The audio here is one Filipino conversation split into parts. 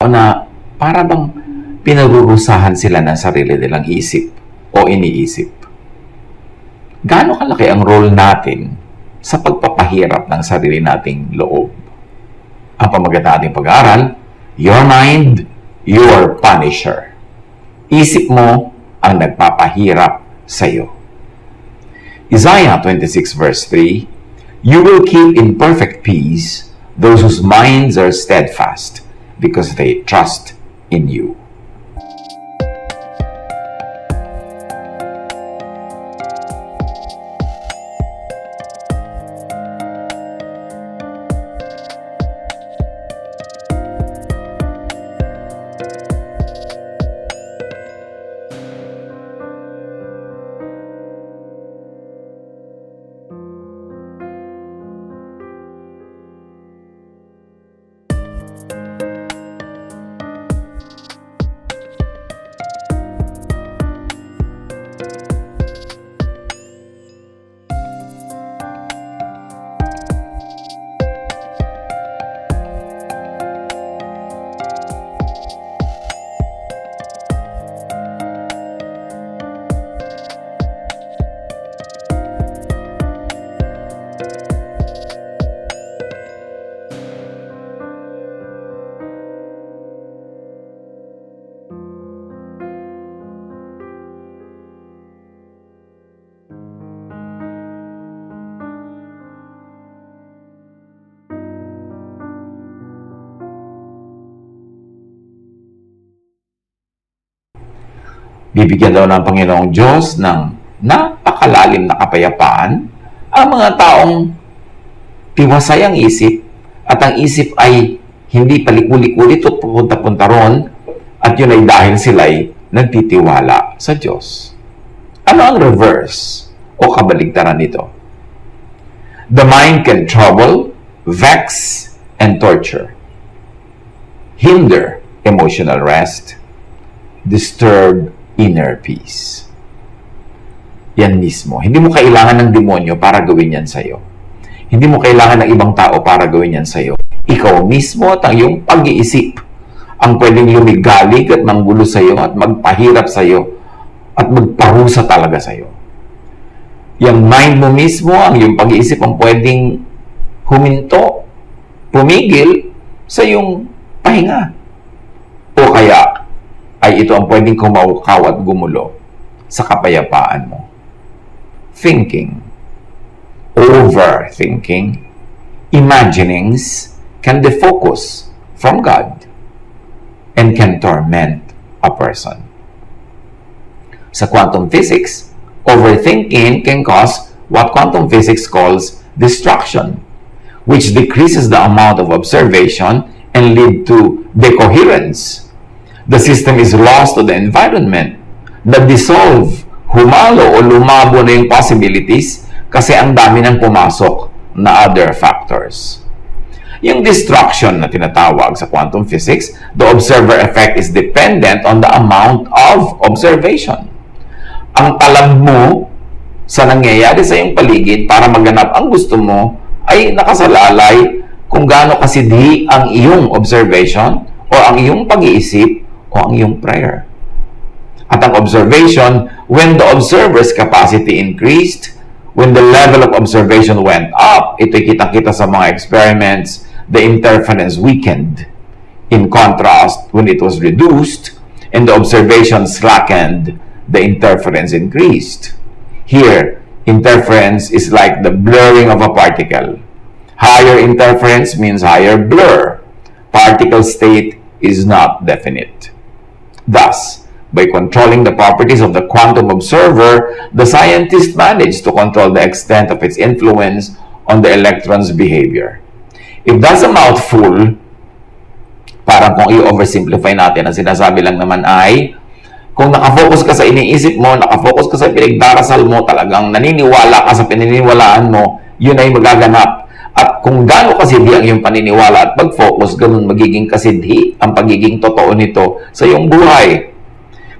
na para bang pinarurusahan sila ng sarili nilang isip o iniisip. Gaano kalaki ang role natin sa pagpapahirap ng sarili nating loob? Ang pamagat ng ating pag-aaral, your mind, your punisher. Isip mo ang nagpapahirap sa iyo. Isaiah 26 verse 3, you will keep in perfect peace those whose minds are steadfast, because they trust in you. Bibigyan daw ng Panginoong Diyos ng napakalalim na kapayapaan ang mga taong tiwasay ang isip at ang isip ay hindi palikulik-ulit o pupunta-punta ron at yun ay dahil sila'y nagtitiwala sa Diyos. Ano ang reverse o kabaligtaran nito? The mind can trouble, vex, and torture, hinder emotional rest, disturb inner peace. Yan mismo. Hindi mo kailangan ng demonyo para gawin yan sa'yo. Hindi mo kailangan ng ibang tao para gawin yan sa'yo. Ikaw mismo at ang iyong pag-iisip ang pwedeng lumigalig at manggulo sa'yo at magpahirap sa'yo at magparusa talaga sa'yo. Yung mind mo mismo, ang iyong pag-iisip ang pwedeng huminto, pumigil sa iyong pahinga. O kaya, ay ito ang pwedeng kumaukaw at gumulo sa kapayapaan mo. Thinking, overthinking, imaginings can defocus from God and can torment a person. Sa quantum physics, overthinking can cause what quantum physics calls distraction, which decreases the amount of observation and lead to decoherence. The system is lost to the environment. Na-dissolve, humalo o lumabo na yung possibilities kasi ang dami nang pumasok na other factors. Yung distraction na tinatawag sa quantum physics, the observer effect is dependent on the amount of observation. Ang talab mo sa nangyayari sa iyong paligid para maganap ang gusto mo ay nakasalalay kung gaano kasidhi ang iyong observation o ang iyong pag-iisip o ang iyong prayer. At ang observation, when the observer's capacity increased, when the level of observation went up, ito'y kitang-kita sa mga experiments, the interference weakened. In contrast, when it was reduced, and the observation slackened, the interference increased. Here, interference is like the blurring of a particle. Higher interference means higher blur. Particle state is not definite. Thus, by controlling the properties of the quantum observer, the scientist managed to control the extent of its influence on the electron's behavior. If that's a mouthful, parang kung i-oversimplify natin, ang sinasabi lang naman ay, kung nakafocus ka sa iniisip mo, nakafocus ka sa pinagdarasal mo, talagang naniniwala ka sa pininiwalaan mo, yun ay magaganap. At kung gaano kasidhi ang iyong paniniwala at pag-focus, ganun magiging kasidhi ang pagiging totoo nito sa iyong buhay.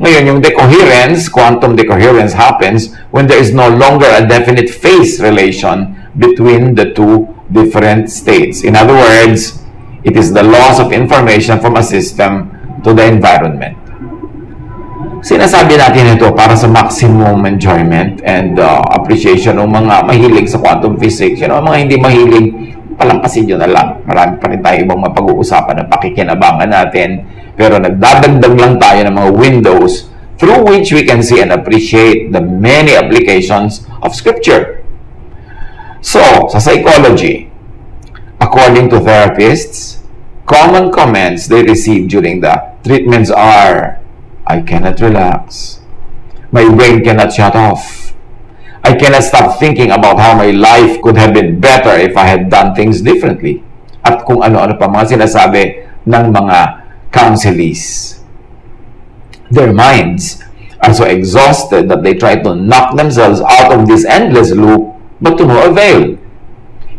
Ngayon, yung decoherence, quantum decoherence happens when there is no longer a definite phase relation between the two different states. In other words, It is the loss of information from a system to the environment. Sinasabi natin ito para sa maximum enjoyment and appreciation ng mga mahilig sa quantum physics. Mga hindi mahilig, palampasin nyo na lang. Marami pa rin tayo ibang mapag-uusapan na pakikinabangan natin. Pero nagdadagdag lang tayo ng mga windows through which we can see and appreciate the many applications of Scripture. So, sa psychology, according to therapists, common comments they receive during the treatments are, I cannot relax. My brain cannot shut off. I cannot stop thinking about how my life could have been better if I had done things differently. At kung ano-ano pa mga sinasabi ng mga counselees. Their minds are so exhausted that they try to knock themselves out of this endless loop, but to no avail.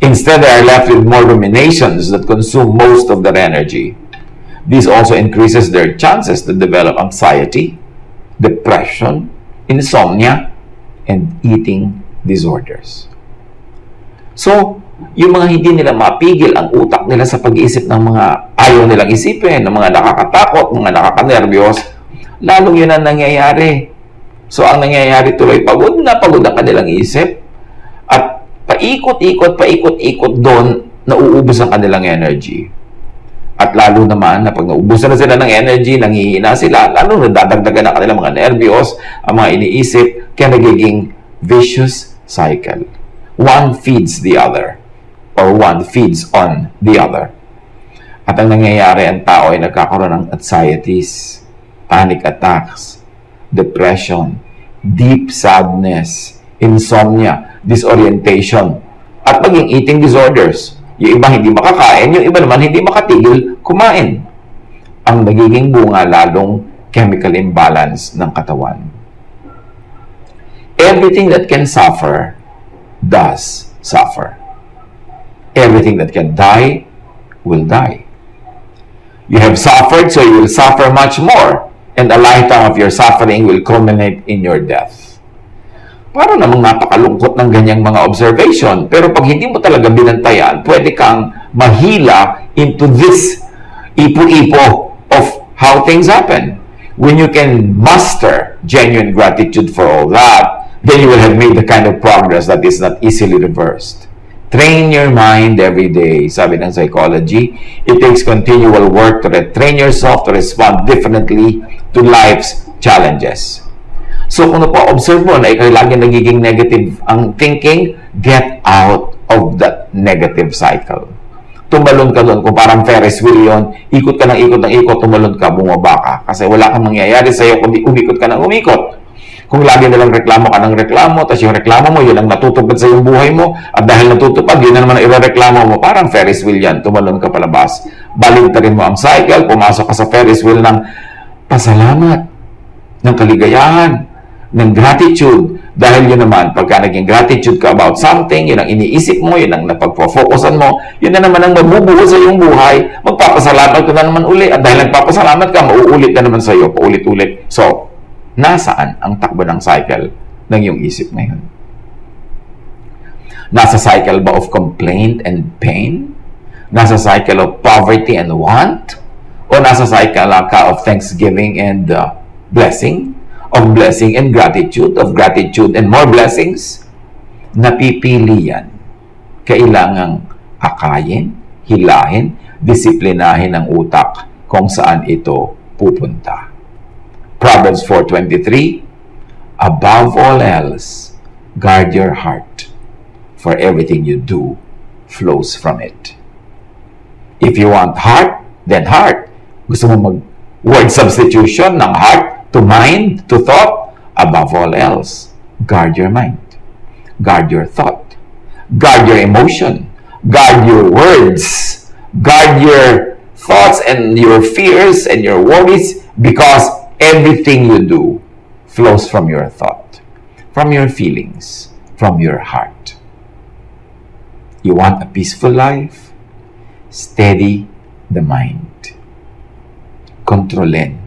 Instead, they are left with more ruminations that consume most of their energy. This also increases their chances to develop anxiety, depression, insomnia, and eating disorders. So, yung mga hindi nila mapigil ang utak nila sa pag-iisip ng mga ayaw nilang isipin, ng mga nakakatakot, mga nakakanerbiyos, lalong yun ang nangyayari. So, ang nangyayari tuloy, pagod na pagod ang kanilang isip, at paikot-ikot doon, nauubos ang kanilang energy. At lalo naman, na pag naubusan na sila ng energy, nanghihina sila, lalo nadadagdagan ang kanilang mga nervyos, ang mga iniisip, kaya nagiging vicious cycle. One feeds the other, or one feeds on the other. At ang nangyayari, ang tao ay nagkakaroon ng anxieties, panic attacks, depression, deep sadness, insomnia, disorientation, at maging eating disorders. Yung iba hindi makakain, yung iba naman hindi makatigil kumain. Ang nagiging bunga lalong chemical imbalance ng katawan. Everything that can suffer does suffer. Everything that can die will die. You have suffered, so you will suffer much more, and a lifetime of your suffering will culminate in your death. Para namang napakalungkot ng ganyang mga observation. Pero pag hindi mo talaga binantayan, pwede kang mahila into this ipo-ipo of how things happen. When you can muster genuine gratitude for all that, then you will have made the kind of progress that is not easily reversed. Train your mind every day. Sabi ng psychology, it takes continual work to retrain yourself to respond differently to life's challenges. So kung napo-observe mo na ikaw lagi nagiging negative ang thinking, get out of that negative cycle. Tumalon ka doon. Kung parang Ferris wheel yun, ikot ka ng ikot, tumalon ka, bumaba ka. Kasi wala kang mangyayari sa'yo kundi umikot ka ng umikot. Kung lagi nalang reklamo ka ng reklamo, tapos yung reklamo mo, yun ang natutupad sa iyong buhay mo, at dahil natutupad, yun na naman ang irereklamo mo, parang Ferris wheel yan, tumalon ka palabas. Baligtarin mo ang cycle, pumasok ka sa Ferris wheel ng pasalamat, ng kaligayahan, ng gratitude. Dahil yun naman, pagka naging gratitude ka about something, yun ang iniisip mo, yun ang napagpo-focusan mo, yun na naman ang mabubuo sa iyong buhay, magpapasalamat ka na naman uli, at dahil nagpapasalamat ka, mauulit na naman sa iyo, paulit-ulit. So, nasaan ang takbo ng cycle ng iyong isip ngayon? Nasa cycle ba of complaint and pain? Nasa cycle of poverty and want? O nasa cycle ka of thanksgiving and blessing? Of blessing and gratitude? Of gratitude and more blessings? Napipili yan. Kailangang akayin, hilahin, disiplinahin ang utak kung saan ito pupunta. Proverbs 4:23, above all else, guard your heart, for everything you do flows from it. If you want heart, then heart. Gusto mo mag-word substitution ng heart to mind, to thought? Above all else, guard your mind. Guard your thought. Guard your emotion. Guard your words. Guard your thoughts and your fears and your worries, because everything you do flows from your thought, from your feelings, from your heart. You want a peaceful life? Steady the mind. Kontrolin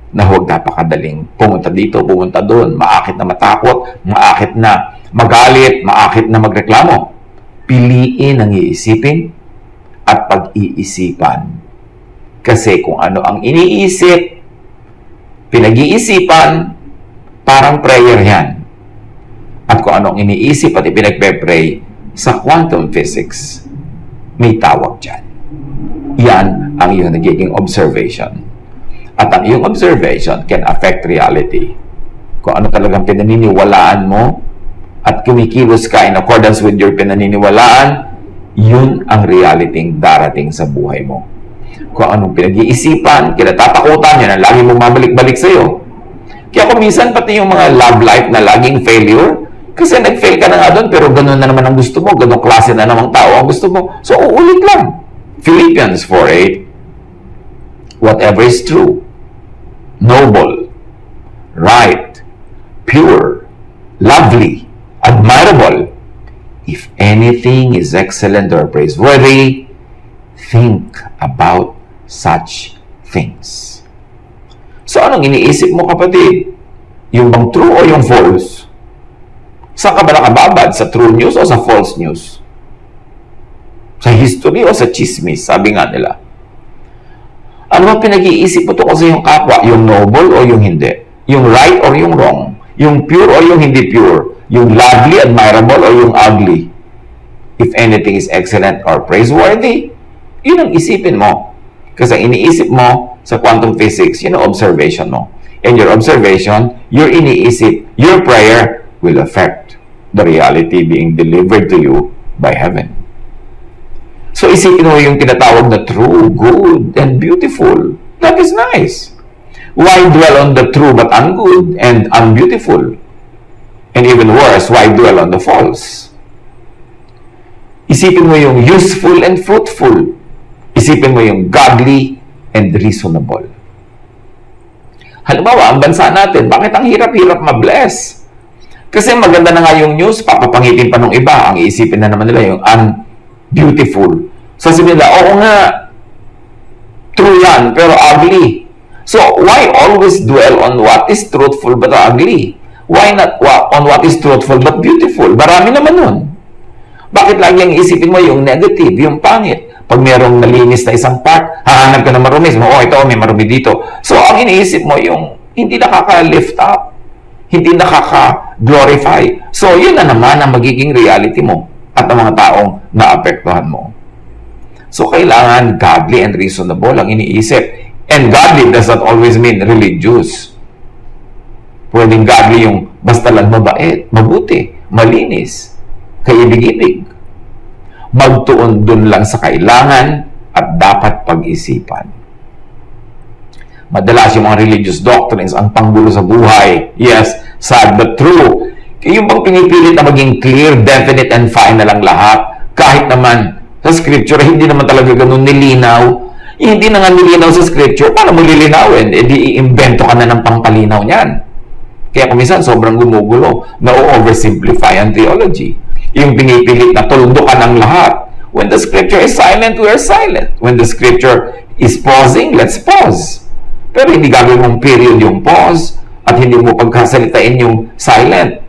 na huwag napakadaling pumunta dito, pumunta doon, maakit na matakot, maakit na magalit, maakit na magreklamo. Piliin ang iisipin at pag-iisipan. Kasi kung ano ang iniisip, pinag-iisipan, parang prayer yan. At kung ano ang iniisip at ipinagpe-pray, sa quantum physics, may tawag dyan. Yan ang iyong nagiging observation. At ang iyong observation can affect reality. Kung ano talagang pinaniniwalaan mo at kumikilos ka in accordance with your pinaniniwalaan, yun ang reality darating sa buhay mo. Kung anong pinag-iisipan, kinatatakutan, yan ang lagi mong mabalik-balik sa'yo. Kaya kung minsan pati yung mga love life na laging failure, kasi nag-fail ka na nga doon, pero ganun na naman ang gusto mo, ganun klase na namang tao ang gusto mo. So, uulit lang. Philippians 4:8, whatever is true, noble, right, pure, lovely, admirable, if anything is excellent or praiseworthy, think about such things. So, anong iniisip mo, kapatid? Yung bang true o yung false? Saan ka ba nakababad? Sa true news o sa false news? Sa history o sa chismis? Sabi nga nila. Ano ba pinag-iisip mo tungkol sa yung kapwa? Yung noble o yung hindi? Yung right or yung wrong? Yung pure o yung hindi pure? Yung lovely, admirable o yung ugly? If anything is excellent or praiseworthy, yun ang isipin mo. Kasi ang iniisip mo sa quantum physics, yun ang observation mo. And your observation, your iniisip, your prayer will affect the reality being delivered to you by heaven. So isipin mo yung tinatawag na true, good, and beautiful. That is nice. Why dwell on the true but ungood and unbeautiful? And even worse, why dwell on the false? Isipin mo yung useful and fruitful. Isipin mo yung godly and reasonable. Halimbawa, ang bansa natin, bakit ang hirap-hirap ma-bless? Kasi maganda na nga yung news, papapangitin pa ng iba. Ang iisipin na naman nila yung unbeautiful. So sabihin nila, oo nga, true yan, pero ugly. So why always dwell on what is truthful but ugly? Why not on what is truthful but beautiful? Marami naman nun. Bakit lagi ang isipin mo yung negative, yung pangit? Pag mayroong nalinis na isang part, hahanap ka ng marumi. Ito, may marumi dito. So, ang iniisip mo yung hindi nakaka-lift up, hindi nakaka-glorify. So, yun na naman ang magiging reality mo at ang mga taong naapektuhan mo. So, kailangan godly and reasonable ang iniisip. And godly does not always mean religious. Pwedeng godly yung basta lang mabait, mabuti, malinis, kaibig-ibig. Magtuon dun lang sa kailangan at dapat pag-isipan. Madalas yung mga religious doctrines ang panggulo sa buhay. Yes, sad but true. Yung bang pinipilit na maging clear, definite, and final ang lahat. Kahit naman sa scripture, hindi naman talaga ganun nilinaw. Hindi na nga nilinaw sa scripture, paano mo lilinawin? E di i-invento ka na ng pangpalinaw niyan. Kaya kumisan sobrang gumugulo, na-oversimplify ang theology. Yung pinipilit na tulundukan ng lahat. When the scripture is silent, we are silent. When the scripture is pausing, let's pause. Pero hindi gagawin mong period yung pause at hindi mo pagkasalitain yung silent.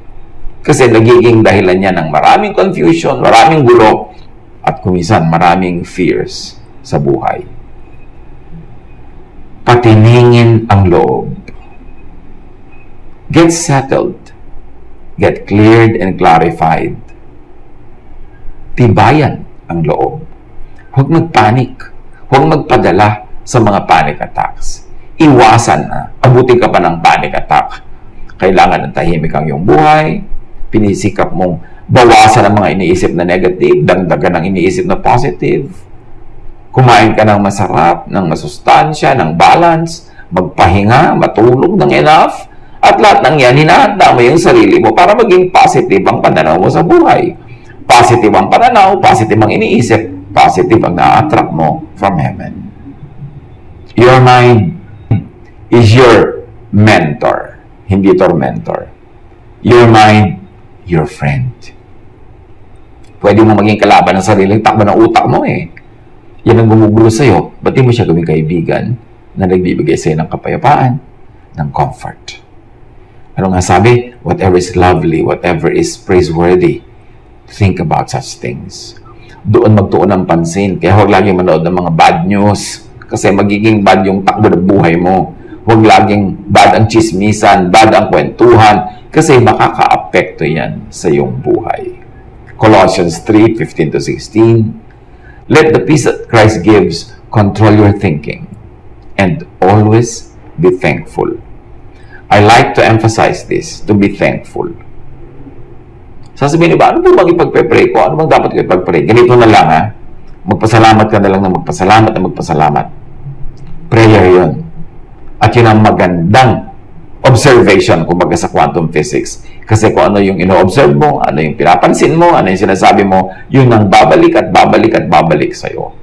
Kasi nagiging dahilan niya ng maraming confusion, maraming gulo, at kumisan maraming fears sa buhay. Patiningin ang loob. Get settled. Get cleared and clarified. Tibayan ang loob. Huwag magpanik. Huwag magpadala sa mga panic attacks. Iwasan na. Abutin ka pa ng panic attack. Kailangan ng tahimik ang iyong buhay. Pinisikap mong bawasan ang mga iniisip na negative, dagdagan ang iniisip na positive. Kumain ka ng masarap, ng masustansya, ng balance, magpahinga, matulog ng enough, at lahat ng yan, hinahanda mo yung sarili mo para maging positive ang pananaw mo sa buhay. Positive ang pananaw, positive ang iniisip, positive ang na-attract mo from heaven. Your mind is your mentor, hindi tormentor. Your mind, your friend. Pwede mo maging kalaban ng sariling takbo ng utak mo eh. Yan ang gumugulo sa'yo. Ba't di mo siya gawing kaibigan na nagbibigay sa'yo ng kapayapaan, ng comfort? Ano nga sabi? Whatever is lovely, whatever is praiseworthy, think about such things. doon magtuon ng pansin. Kaya huwag laging manood ng mga bad news. Kasi magiging bad yung takbo ng buhay mo. Huwag laging bad ang chismisan, bad ang kwentuhan. Kasi makaka-apekto yan sa iyong buhay. Colossians 3:15-16. Let the peace that Christ gives control your thinking and always be thankful. I like to emphasize this, to be thankful. Sasabihin niyo ba, ano po bang ipagpe-pray ko? Ano bang dapat ko ipag-pray? Ganito na lang ha. Magpasalamat ka na lang ng magpasalamat. Prayer yun. At yun ang magandang observation, kumbaga sa quantum physics. Kasi kung ano yung ino-observe mo, ano yung pinapansin mo, ano yung sinasabi mo, yun ang babalik at babalik at babalik sa'yo.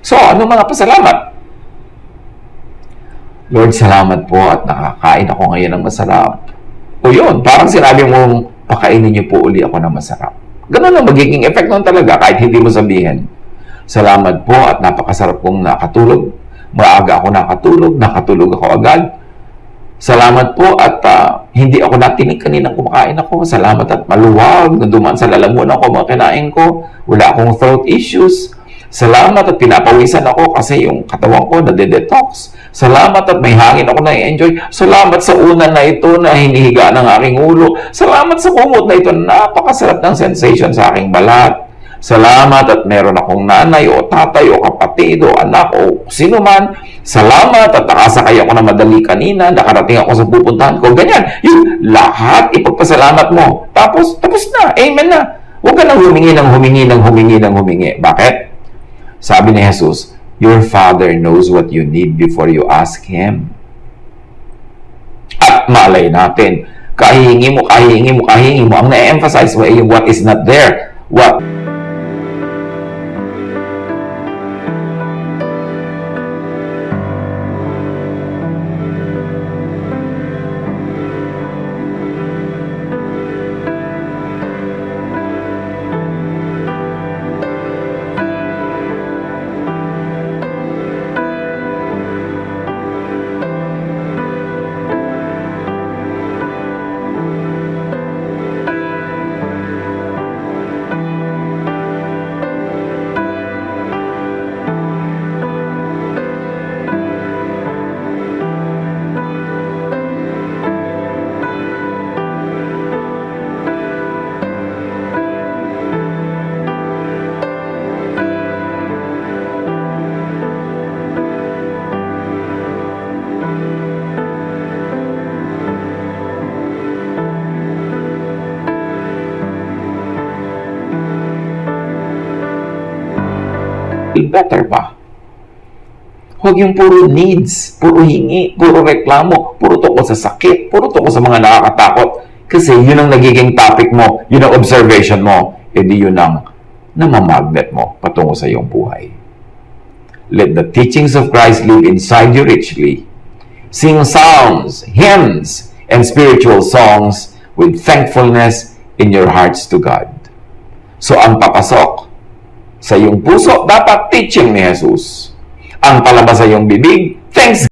So, ano mga pasalamat? Lord, salamat po at nakakain ako ngayon ng masarap. O yun, parang sinabi mong, pakainin niyo po uli ako ng masarap. Ganun ang magiging effect nun talaga, kahit hindi mo sabihin. Salamat po at napakasarap kong nakatulog. Maaga ako nakatulog ako agad. Salamat po at hindi ako natinig kaninang kumakain ako. Salamat at maluwag na dumaan sa lalamunan ko mga kinain ko. Wala akong throat issues. Salamat at pinapawisan ako kasi yung katawan ko nade-detox. Salamat at may hangin ako na-enjoy. Salamat sa unan na ito na hinihiga ng aking ulo. Salamat sa kumot na ito. Napakasarap ng sensation sa aking balat. Salamat at meron akong nanay o tatay o kapatid o anak o sino man. Salamat at nakasakay ako na madali kanina. Nakarating ako sa pupuntahan ko. Ganyan. Yung lahat ipagpasalamat mo. Tapos na. Amen na. Huwag ka nang humingi. Bakit? Sabi ni Jesus, your Father knows what you need before you ask Him. At malay natin, kahihingi mo. Ang na-emphasize mo ay what is not there. What? Better ba? Huwag yung puro needs, puro hingi, puro reklamo, puro tungkol sa sakit, puro tungkol sa mga nakakatakot. Kasi yun ang nagiging topic mo, yun ang observation mo, edi yun ang namamagnet mo patungo sa iyong buhay. Let the teachings of Christ live inside you richly. Sing psalms, hymns, and spiritual songs with thankfulness in your hearts to God. So ang papasok sa iyong puso, dapat teaching ni Jesus. Ang palabas sa iyong bibig, thanks